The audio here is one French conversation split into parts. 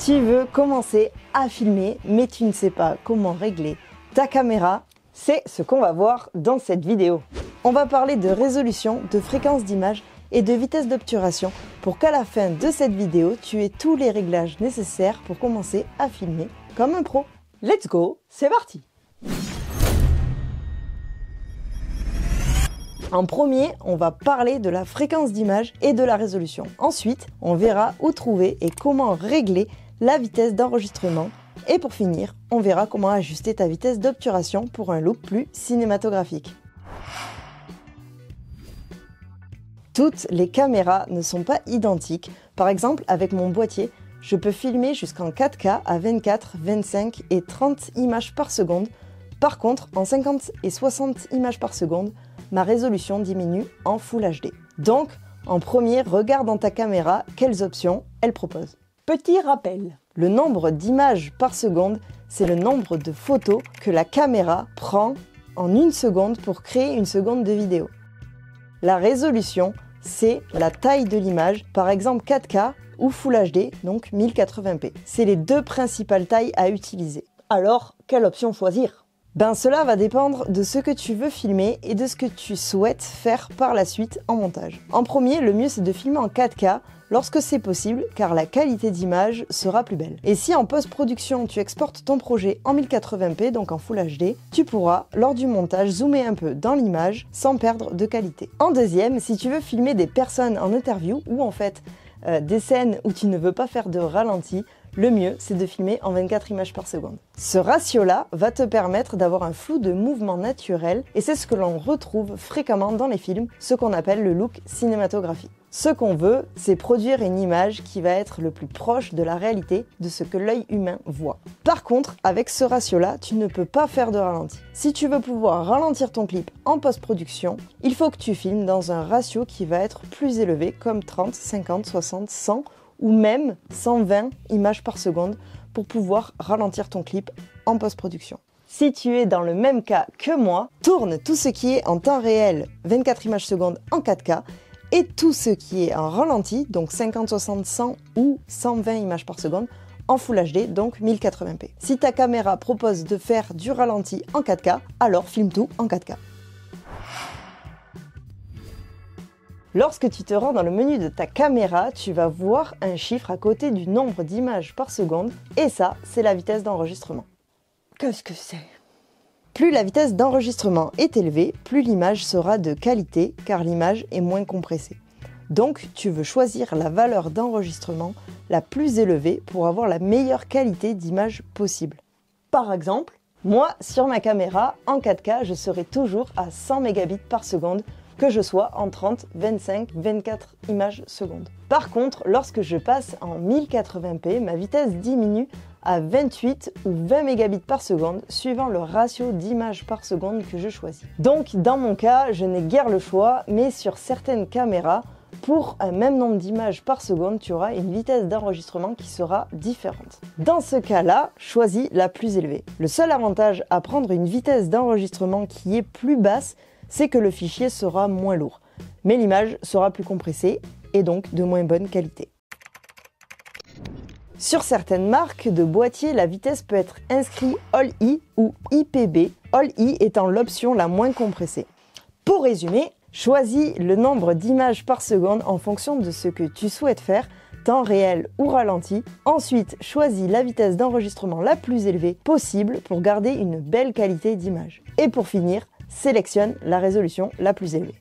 Tu veux commencer à filmer, mais tu ne sais pas comment régler ta caméra. C'est ce qu'on va voir dans cette vidéo. On va parler de résolution, de fréquence d'image et de vitesse d'obturation pour qu'à la fin de cette vidéo, tu aies tous les réglages nécessaires pour commencer à filmer comme un pro. Let's go, c'est parti! En premier, on va parler de la fréquence d'image et de la résolution. Ensuite, on verra où trouver et comment régler la vitesse d'enregistrement. Et pour finir, on verra comment ajuster ta vitesse d'obturation pour un look plus cinématographique. Toutes les caméras ne sont pas identiques. Par exemple, avec mon boîtier, je peux filmer jusqu'en 4K à 24, 25 et 30 images par seconde. Par contre, en 50 et 60 images par seconde, ma résolution diminue en Full HD. Donc, en premier, regarde dans ta caméra quelles options elle propose. Petit rappel, le nombre d'images par seconde, c'est le nombre de photos que la caméra prend en une seconde pour créer une seconde de vidéo. La résolution, c'est la taille de l'image, par exemple 4K ou Full HD, donc 1080p. C'est les deux principales tailles à utiliser. Alors, quelle option choisir ? Cela va dépendre de ce que tu veux filmer et de ce que tu souhaites faire par la suite en montage. En premier, le mieux c'est de filmer en 4K lorsque c'est possible car la qualité d'image sera plus belle. Et si en post-production tu exportes ton projet en 1080p, donc en Full HD, tu pourras, lors du montage, zoomer un peu dans l'image sans perdre de qualité. En deuxième, si tu veux filmer des personnes en interview ou en fait des scènes où tu ne veux pas faire de ralenti, le mieux, c'est de filmer en 24 images par seconde. Ce ratio-là va te permettre d'avoir un flou de mouvement naturel et c'est ce que l'on retrouve fréquemment dans les films, ce qu'on appelle le look cinématographique. Ce qu'on veut, c'est produire une image qui va être le plus proche de la réalité, de ce que l'œil humain voit. Par contre, avec ce ratio-là, tu ne peux pas faire de ralenti. Si tu veux pouvoir ralentir ton clip en post-production, il faut que tu filmes dans un ratio qui va être plus élevé, comme 30, 50, 60, 100 ou même 120 images par seconde pour pouvoir ralentir ton clip en post-production. Si tu es dans le même cas que moi, tourne tout ce qui est en temps réel 24 images secondes en 4K et tout ce qui est en ralenti, donc 50, 60, 100 ou 120 images par seconde en Full HD, donc 1080p. Si ta caméra propose de faire du ralenti en 4K, alors filme tout en 4K. Lorsque tu te rends dans le menu de ta caméra, tu vas voir un chiffre à côté du nombre d'images par seconde et ça, c'est la vitesse d'enregistrement. Qu'est-ce que c'est ? Plus la vitesse d'enregistrement est élevée, plus l'image sera de qualité car l'image est moins compressée. Donc, tu veux choisir la valeur d'enregistrement la plus élevée pour avoir la meilleure qualité d'image possible. Par exemple, moi, sur ma caméra, en 4K, je serai toujours à 100 mégabits par seconde, que je sois en 30, 25, 24 images secondes. Par contre, lorsque je passe en 1080p, ma vitesse diminue à 28 ou 20 mégabits par seconde, suivant le ratio d'images par seconde que je choisis. Donc, dans mon cas, je n'ai guère le choix, mais sur certaines caméras, pour un même nombre d'images par seconde, tu auras une vitesse d'enregistrement qui sera différente. Dans ce cas-là, choisis la plus élevée. Le seul avantage à prendre une vitesse d'enregistrement qui est plus basse, c'est que le fichier sera moins lourd, mais l'image sera plus compressée et donc de moins bonne qualité. Sur certaines marques de boîtiers, la vitesse peut être inscrite All-I ou IPB, All-I étant l'option la moins compressée. Pour résumer, choisis le nombre d'images par seconde en fonction de ce que tu souhaites faire, temps réel ou ralenti. Ensuite, choisis la vitesse d'enregistrement la plus élevée possible pour garder une belle qualité d'image. Et pour finir, sélectionne la résolution la plus élevée.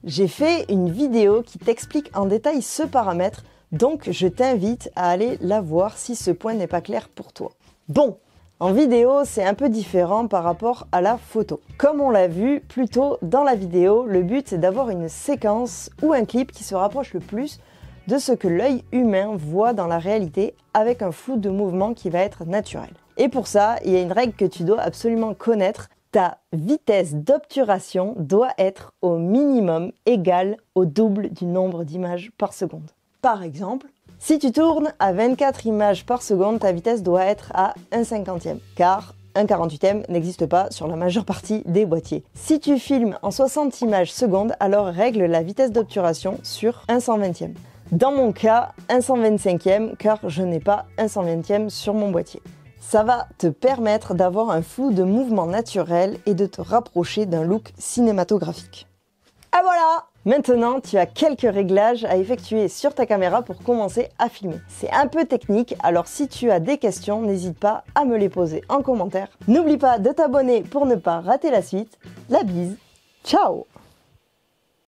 J'ai fait une vidéo qui t'explique en détail ce paramètre, donc je t'invite à aller la voir si ce point n'est pas clair pour toi. Bon, en vidéo, c'est un peu différent par rapport à la photo. Comme on l'a vu plus tôt dans la vidéo, le but c'est d'avoir une séquence ou un clip qui se rapproche le plus de ce que l'œil humain voit dans la réalité avec un flou de mouvement qui va être naturel. Et pour ça, il y a une règle que tu dois absolument connaître. Ta vitesse d'obturation doit être au minimum égale au double du nombre d'images par seconde. Par exemple, si tu tournes à 24 images par seconde, ta vitesse doit être à 1/50e, car 1/48e n'existe pas sur la majeure partie des boîtiers. Si tu filmes en 60 images secondes, alors règle la vitesse d'obturation sur 1/120e. Dans mon cas, un 125e car je n'ai pas un 120e sur mon boîtier. Ça va te permettre d'avoir un flou de mouvement naturel et de te rapprocher d'un look cinématographique. Ah voilà! Maintenant, tu as quelques réglages à effectuer sur ta caméra pour commencer à filmer. C'est un peu technique, alors si tu as des questions, n'hésite pas à me les poser en commentaire. N'oublie pas de t'abonner pour ne pas rater la suite. La bise, ciao!